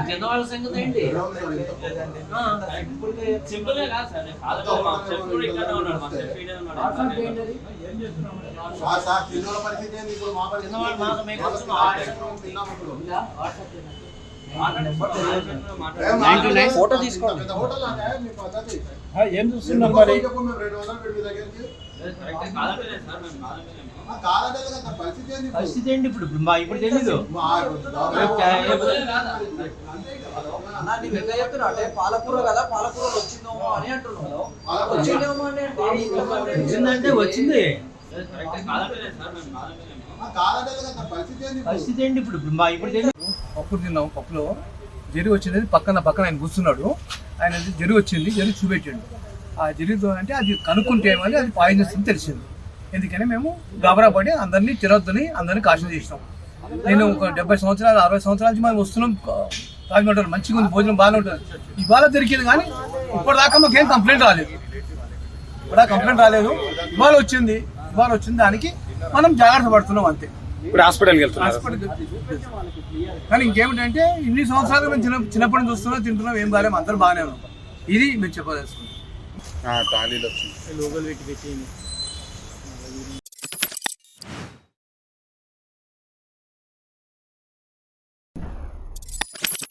తిన్నవాళ్ళ సంగతి ఏంటి? సింపుల్ గా కాదు సార్, ఫోటో తీసుకోండి. ఏం చూస్తున్నారు మరి? పరిస్థితి ఏంటి ఇప్పుడు? ఇప్పుడు తెలీదు. పాలకూర కదా, పాలకూర వచ్చిందేమో అని అంటున్నాను. వచ్చిందంటే వచ్చింది. పరిస్థితి ఏంటి ఇప్పుడు? ఇప్పుడు తెలీదు. పప్పు తిన్నాం, పప్పులో జరి వచ్చింది. పక్కన ఆయన కూర్చున్నాడు, ఆయన జరి వచ్చింది, జరి చూపెట్టాడు. ఆ జరితో అంటే అది కనుక్కుంటే ఏమని అది పాయిజన్ అని తెలిసింది. ఎందుకని మేము గాబరా పడి అందరినీ తినొద్దని అందరినీ కాషన్ చేసినాం. నేను ఒక 70 సంవత్సరాలు 60 సంవత్సరాల నుంచి మనం వస్తున్నాం. రాజమండ్రి మంచిగా ఉంది, భోజనం బాగానే ఉంటుంది. ఇవాళ దొరికింది కానీ ఇప్పటిదాకా మాకేం కంప్లైంట్ రాలేదు. ఇవాళ వచ్చింది దానికి మనం జాగ్రత్త పడుతున్నాం అంతే. హాస్పిటల్కి కానీ ఇంకేమిటంటే ఇన్ని సంవత్సరాలు మేము చిన్నప్పటి నుంచి వస్తున్నాం, తింటున్నాం, ఏం బాగాలేము, అందరూ బాగానే ఉన్నాం. ఇది మీరు చెప్పదలుచుకున్నాం. తాళీలు వచ్చింది.